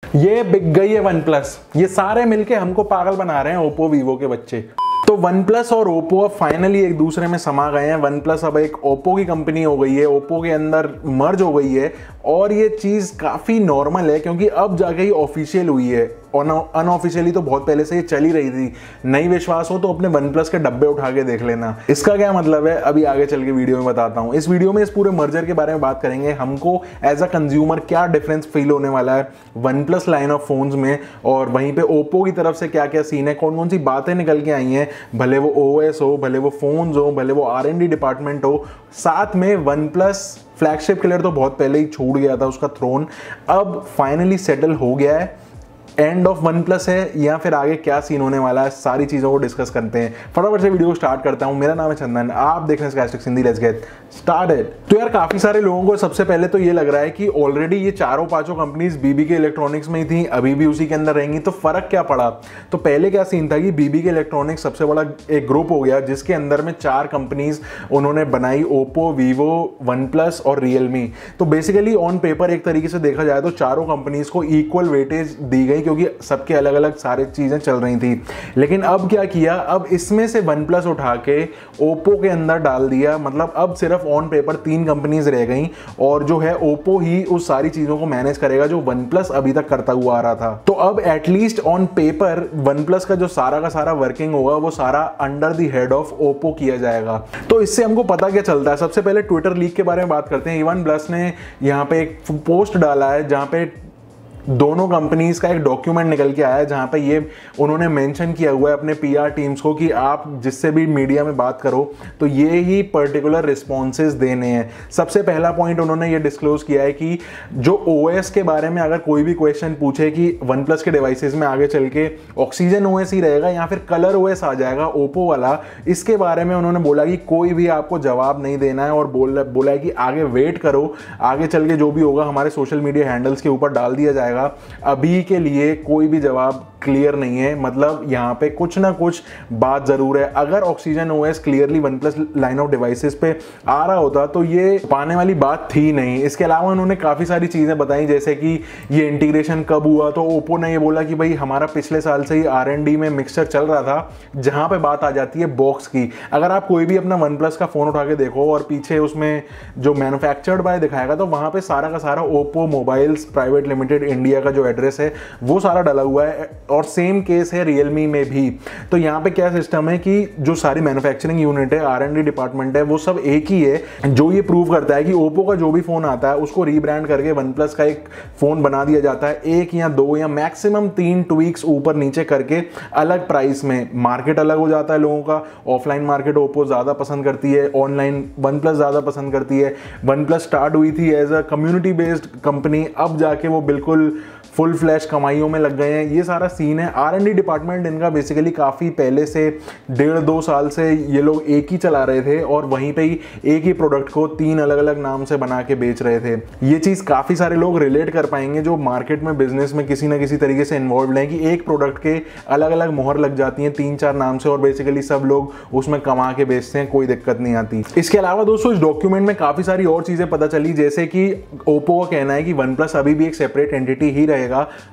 ये बिक गई है वन प्लस। ये सारे मिलके हमको पागल बना रहे हैं, ओप्पो वीवो के बच्चे। तो वन प्लस और ओप्पो अब फाइनली एक दूसरे में समा गए हैं। वन प्लस अब एक ओप्पो की कंपनी हो गई है, ओप्पो के अंदर मर्ज हो गई है और ये चीज़ काफ़ी नॉर्मल है क्योंकि अब जाके ही ऑफिशियल हुई है। अनऑफिशियली तो बहुत पहले से ये चली रही थी। नहीं विश्वास हो तो अपने वन प्लस के डब्बे उठा के देख लेना। इसका क्या मतलब है अभी आगे चल के वीडियो में बताता हूँ। इस वीडियो में इस पूरे मर्जर के बारे में बात करेंगे। हमको एज अ कंज्यूमर क्या डिफरेंस फील होने वाला है one plus line of phones में, और वहीं पे ओप्पो की तरफ से क्या क्या सीन है, कौन कौन सी बातें निकल के आई हैं, भले वो ओएस हो, भले वो फोन्स हो, भले वो R&D डिपार्टमेंट हो। साथ में वन प्लस फ्लैगशिप किलर तो बहुत पहले ही छूट गया था उसका थ्रोन, अब फाइनली सेटल हो गया है। एंड ऑफ वन प्लस है या फिर आगे क्या सीन होने वाला है, सारी चीज़ों को डिस्कस करते हैं। फटाफट से वीडियो को स्टार्ट करता हूं। मेरा नाम है चंदन, आप देख रहे हैं sarcastic Sindhi. Let's get started. तो यार काफ़ी सारे लोगों को सबसे पहले तो ये लग रहा है कि ऑलरेडी ये चारों पांचों कंपनीज बीबी के इलेक्ट्रॉनिक्स में ही थी, अभी भी उसी के अंदर रहेंगी, तो फर्क क्या पड़ा। तो पहले क्या सीन था कि बीबी के इलेक्ट्रॉनिक्स सबसे बड़ा एक ग्रुप हो गया जिसके अंदर में 4 कंपनीज उन्होंने बनाई, ओप्पो, वीवो, वन प्लस और रियलमी। तो बेसिकली ऑन पेपर एक तरीके से देखा जाए तो चारों कंपनीज को इक्वल वेटेज दी गई क्योंकि सबके अलग अलग सारी चीजें चल रही थी। लेकिन अब क्या किया, अब इसमें से वन प्लस उठा के ओप्पो के अंदर डाल दिया। मतलब अब सिर्फ ऑन पेपर 3 कंपनीज रह गई और जो है ओप्पो ही उस सारी चीजों को मैनेज करेगा जो वन प्लस अभी तक करता हुआ आ रहा था। तो अब at least on paper one plus का जो सारा का सारा वर्किंग होगा वो सारा under the head of Oppo किया जाएगा। तो इससे हमको पता क्या चलता है, सबसे पहले ट्विटर लीक के बारे में बात करते हैं। वन प्लस ने यहाँ पे एक पोस्ट डाला है जहां पे दोनों कंपनीज का एक डॉक्यूमेंट निकल के आया है जहां पे ये उन्होंने मेंशन किया हुआ है अपने पीआर टीम्स को कि आप जिससे भी मीडिया में बात करो तो ये ही पर्टिकुलर रिस्पॉन्सेज देने हैं। सबसे पहला पॉइंट उन्होंने ये डिस्क्लोज किया है कि जो ओएस के बारे में अगर कोई भी क्वेश्चन पूछे कि वन प्लस के डिवाइसेस में आगे चल के ऑक्सीजन ओएस ही रहेगा या फिर कलर ओएस आ जाएगा ओप्पो वाला, इसके बारे में उन्होंने बोला कि कोई भी आपको जवाब नहीं देना है और बोला है कि आगे वेट करो, आगे चल के जो भी होगा हमारे सोशल मीडिया हैंडल्स के ऊपर डाल दिया जाएगा। अभी के लिए कोई भी जवाब क्लियर नहीं है। मतलब यहां पे कुछ ना कुछ बात जरूर है। अगर oxygen OS clearly one plus line of devices पे आ रहा होता तो ये पाने वाली बात थी नहीं। इसके अलावा उन्होंने काफी सारी चीजें बताई जैसे कि ये इंटीग्रेशन कब हुआ। तो ओप्पो ने ये बोला कि भाई हमारा पिछले साल से ही R&D में मिक्सचर चल रहा था, जहां पे बात आ जाती है बॉक्स की। अगर आप कोई भी अपना वन प्लस का फोन उठा के देखो और पीछे उसमें जो मैन्युफैक्चर्ड बाय दिखाएगा तो वहां पे सारा का सारा Oppo mobiles private limited India का जो एड्रेस है वो सारा डाला हुआ है। और सेम केस है रियलमी में भी। तो यहाँ पे क्या सिस्टम है कि जो सारी मैन्युफैक्चरिंग यूनिट है, R&D डिपार्टमेंट है, वो सब एक ही है, जो ये प्रूव करता है कि ओप्पो का जो भी फोन आता है उसको रीब्रांड करके वन प्लस का एक फोन बना दिया जाता है। 1 या 2 या मैक्सिमम 3 ट्वीक्स ऊपर नीचे करके अलग प्राइस में। मार्केट अलग हो जाता है लोगों का। ऑफलाइन मार्केट ओप्पो ज्यादा पसंद करती है, ऑनलाइन वन प्लस ज्यादा पसंद करती है। वन प्लस स्टार्ट हुई थी as a community based company, अब जाके वो बिल्कुल फुल फ्लैश कमाइयों में लग गए हैं। ये सारा सीन है। R&D डिपार्टमेंट इनका बेसिकली काफ़ी पहले से 1.5-2 साल से ये लोग एक ही चला रहे थे और वहीं पे ही एक ही प्रोडक्ट को 3 अलग अलग नाम से बना के बेच रहे थे। ये चीज़ काफ़ी सारे लोग रिलेट कर पाएंगे जो मार्केट में बिजनेस में किसी ना किसी तरीके से इन्वॉल्व हैं कि एक प्रोडक्ट के अलग अलग मोहर लग जाती हैं 3-4 नाम से और बेसिकली सब लोग उसमें कमा के बेचते हैं, कोई दिक्कत नहीं आती। इसके अलावा दोस्तों इस डॉक्यूमेंट में काफ़ी सारी और चीज़ें पता चली, जैसे कि ओप्पो का कहना है कि वन प्लस अभी भी एक सेपरेट एंटिटी ही रहेगा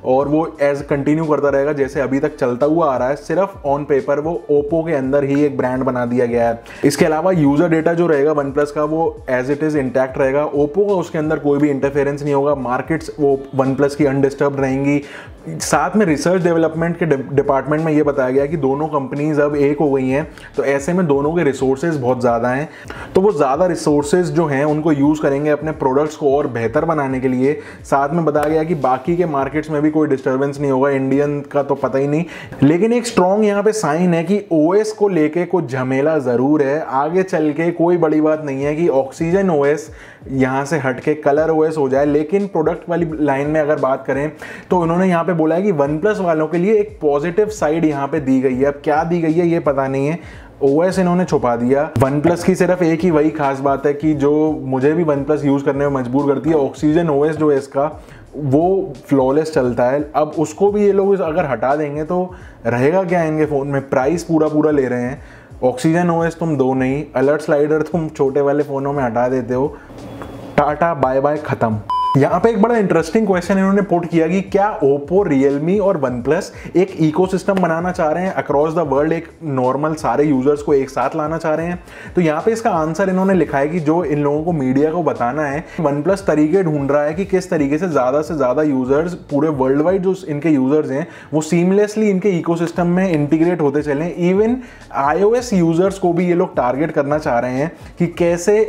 और वो एज कंटिन्यू करता रहेगा जैसे अभी तक चलता हुआ आ रहा है। सिर्फ ऑन पेपर वो ओप्पो के अंदर ही एक ब्रांड बना दिया गया है। इसके अलावा यूजर डेटा जो रहेगा वन प्लस का वो एज इट इज इंटैक्ट रहेगा। ओप्पो का उसके अंदर कोई भी इंटरफेरेंस नहीं होगा। मार्केट्स वो वन प्लस की अनडिस्टर्ब रहेंगी। साथ में रिसर्च डेवलपमेंट के डिपार्टमेंट में ये बताया गया कि दोनों कंपनीज अब एक हो गई हैं, तो ऐसे में दोनों के रिसोर्सेज बहुत ज़्यादा हैं। तो वो ज़्यादा रिसोर्सेज जो हैं उनको यूज़ करेंगे अपने प्रोडक्ट्स को और बेहतर बनाने के लिए। साथ में बताया गया कि बाकी के मार्केट्स में भी कोई डिस्टर्बेंस नहीं होगा, इंडियन का तो पता ही नहीं। लेकिन एक स्ट्रॉन्ग यहाँ पे साइन है कि ओएस को लेके कुछ झमेला ज़रूर है। आगे चल के कोई बड़ी बात नहीं है कि ऑक्सीजन ओएस यहाँ से हट के कलर ओएस हो जाए। लेकिन प्रोडक्ट वाली लाइन में अगर बात करें तो उन्होंने यहाँ पे बोला है कि वन प्लस वालों के लिए एक पॉजिटिव साइड यहाँ पे दी गई है। अब क्या दी गई है ये पता नहीं है, ओएस इन्होंने छुपा दिया। वन प्लस की सिर्फ एक ही वही खास बात है कि जो मुझे भी वन प्लस यूज़ करने में मजबूर करती है, ऑक्सीजन ओएस जो है इसका वो फ्लॉलेस चलता है। अब उसको भी ये लोग अगर हटा देंगे तो रहेगा क्या इनके फ़ोन में। प्राइस पूरा ले रहे हैं। ऑक्सीजन ओएस तुम दो नहीं, अलर्ट स्लाइडर तुम छोटे वाले फ़ोनों में हटा देते हो। टाटा बाय बाय, ख़त्म। यहाँ पे एक बड़ा इंटरेस्टिंग क्वेश्चन इन्होंने पुट किया कि क्या ओप्पो, रियलमी और वनप्लस एक इकोसिस्टम बनाना चाह रहे हैं अक्रॉस द वर्ल्ड, एक नॉर्मल सारे यूजर्स को एक साथ लाना चाह रहे हैं। तो यहाँ पे इसका आंसर इन्होंने लिखा है कि जो इन लोगों को मीडिया को बताना है, वनप्लस तरीके ढूंढ रहा है कि किस तरीके से ज़्यादा यूजर्स पूरे वर्ल्ड वाइड जो इनके यूजर्स हैं वो सीमलेसली इनके इकोसिस्टम में इंटीग्रेट होते चलें। इवन iOS यूजर्स को भी ये लोग टारगेट करना चाह रहे हैं कि कैसे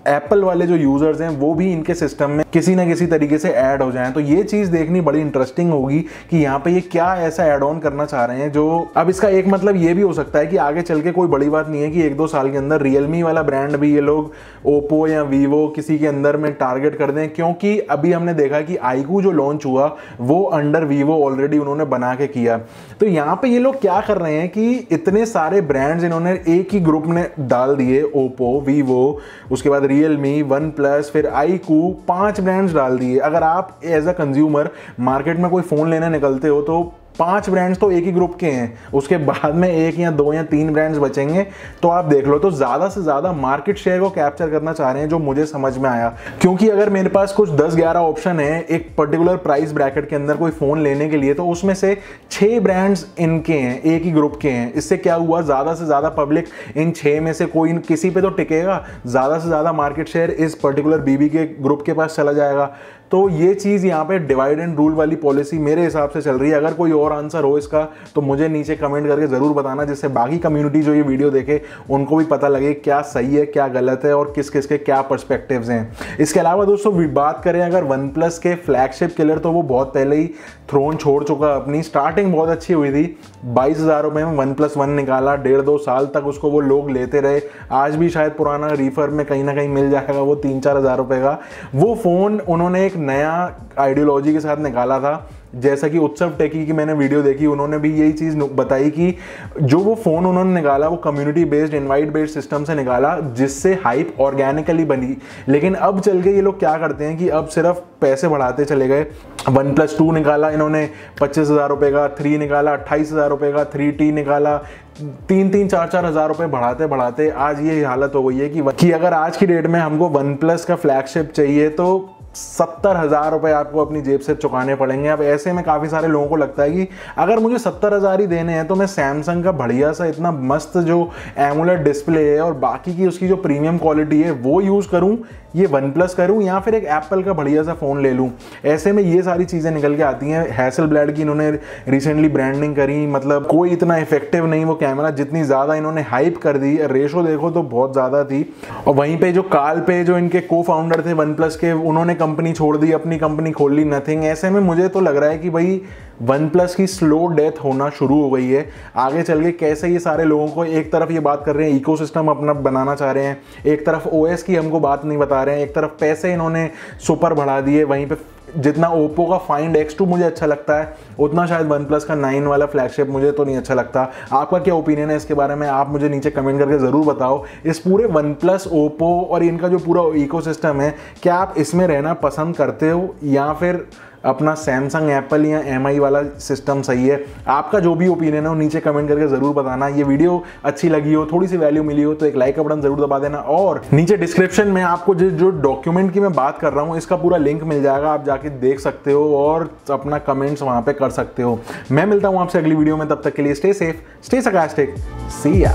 एप्पल वाले जो यूजर्स हैं वो भी इनके सिस्टम में किसी ना किसी तरीके से ऐड हो जाएं। तो ये चीज़ देखनी बड़ी इंटरेस्टिंग होगी कि यहाँ पे ये क्या ऐसा ऐड ऑन करना चाह रहे हैं जो, अब इसका एक मतलब ये भी हो सकता है कि आगे चल के कोई बड़ी बात नहीं है कि 1-2 साल के अंदर रियलमी वाला ब्रांड भी ये लोग ओप्पो या वीवो किसी के अंदर में टारगेट कर दें, क्योंकि अभी हमने देखा कि आईकू जो लॉन्च हुआ वो अंडर वीवो ऑलरेडी उन्होंने बना के किया। तो यहाँ पे ये लोग क्या कर रहे हैं कि इतने सारे ब्रांड्स इन्होंने एक ही ग्रुप में डाल दिए, ओप्पो, वीवो, उसके बाद रियलमी, वन प्लस, फिर आईकू, 5 ब्रांड्स डाल दिए। अगर आप एज अ कंज्यूमर मार्केट में कोई फ़ोन लेने निकलते हो तो 5 ब्रांड्स तो एक ही ग्रुप के हैं, उसके बाद में 1 या 2 या 3 ब्रांड्स बचेंगे। तो आप देख लो, तो ज़्यादा से ज़्यादा मार्केट शेयर को कैप्चर करना चाह रहे हैं, जो मुझे समझ में आया। क्योंकि अगर मेरे पास कुछ 10-11 ऑप्शन है एक पर्टिकुलर प्राइस ब्रैकेट के अंदर कोई फ़ोन लेने के लिए, तो उसमें से 6 ब्रांड्स इनके हैं, एक ही ग्रुप के हैं। इससे क्या हुआ, ज़्यादा से ज़्यादा पब्लिक इन 6 में से कोई किसी पे तो टिकेगा, ज़्यादा से ज़्यादा मार्केट शेयर इस पर्टिकुलर बीबी के ग्रुप के पास चला जाएगा। तो ये चीज़ यहाँ पे डिवाइड एंड रूल वाली पॉलिसी मेरे हिसाब से चल रही है। अगर कोई और आंसर हो इसका तो मुझे नीचे कमेंट करके ज़रूर बताना, जिससे बाकी कम्युनिटी जो ये वीडियो देखे उनको भी पता लगे क्या सही है क्या गलत है और किस किस के क्या पर्सपेक्टिव्स हैं। इसके अलावा दोस्तों बात करें अगर वन प्लस के फ्लैगशिप किलर, तो वो बहुत पहले ही थ्रोन छोड़ चुका। अपनी स्टार्टिंग बहुत अच्छी हुई थी, 22,000 रुपये में वन प्लस 1 निकाला, 1.5-2 साल तक उसको वो लोग लेते रहे। आज भी शायद पुराना रिफर में कहीं ना कहीं मिल जाएगा वो 3-4 हज़ार रुपये का। वो फ़ोन उन्होंने एक नया आइडियोलॉजी के साथ निकाला था, जैसा कि उत्सव टेकी की मैंने वीडियो देखी, उन्होंने भी यही चीज़ बताई कि जो वो फ़ोन उन्होंने निकाला वो community based, invite based system से निकाला, जिससे हाइप ऑर्गेनिकली बनी। लेकिन अब चल के ये लोग क्या करते हैं कि अब सिर्फ पैसे बढ़ाते चले गए। वन प्लस 2 निकाला इन्होंने 25,000 रुपये का, 3 निकाला 28,000 रुपये का, 3T निकाला 3-4 हज़ार रुपये बढ़ाते बढ़ाते आज ये हालत हो गई है कि अगर आज की डेट में हमको वन प्लस का फ्लैगशिप चाहिए तो 70,000 रुपये आपको अपनी जेब से चुकाने पड़ेंगे। अब ऐसे में काफ़ी सारे लोगों को लगता है कि अगर मुझे 70,000 ही देने हैं तो मैं सैमसंग का बढ़िया सा इतना मस्त जो एमुलेट डिस्प्ले है और बाकी की उसकी जो प्रीमियम क्वालिटी है वो यूज़ करूं, ये वन प्लस करूं, या फिर एक एप्पल का बढ़िया सा फ़ोन ले लूं। ऐसे में ये सारी चीज़ें निकल के आती हैं। हैसेलब्लैड की इन्होंने रिसेंटली ब्रांडिंग करी, मतलब कोई इतना इफेक्टिव नहीं वो कैमरा, जितनी ज़्यादा इन्होंने हाइप कर दी, रेशो देखो तो बहुत ज़्यादा थी। और वहीं पे जो काल पे जो इनके को फाउंडर थे वन प्लस के, उन्होंने कंपनी छोड़ दी, अपनी कंपनी खोल ली, नथिंग। ऐसे में मुझे तो लग रहा है कि भाई वन प्लस की स्लो डेथ होना शुरू हो गई है। आगे चल के कैसे ये सारे लोगों को, एक तरफ ये बात कर रहे हैं इकोसिस्टम अपना बनाना चाह रहे हैं, एक तरफ ओएस की हमको बात नहीं बता रहे हैं, एक तरफ पैसे इन्होंने सुपर बढ़ा दिए। वहीं पे जितना ओप्पो का फाइंड X2 मुझे अच्छा लगता है, उतना शायद वन प्लस का 9 वाला फ्लैगशिप मुझे तो नहीं अच्छा लगता। आपका क्या ओपिनियन है इसके बारे में, आप मुझे नीचे कमेंट करके ज़रूर बताओ। इस पूरे वन प्लस, ओप्पो और इनका जो पूरा इकोसिस्टम है, क्या आप इसमें रहना पसंद करते हो या फिर अपना सैमसंग, एप्पल या MI वाला सिस्टम सही है? आपका जो भी ओपिनियन है वो नीचे कमेंट करके ज़रूर बताना। ये वीडियो अच्छी लगी हो, थोड़ी सी वैल्यू मिली हो तो एक लाइक का बटन ज़रूर दबा देना। और नीचे डिस्क्रिप्शन में आपको जो डॉक्यूमेंट की मैं बात कर रहा हूँ इसका पूरा लिंक मिल जाएगा, आप जाके देख सकते हो और अपना कमेंट्स वहाँ पर कर सकते हो। मैं मिलता हूँ आपसे अगली वीडियो में, तब तक के लिए स्टे सेफ, स्टे sarcastic, सी या।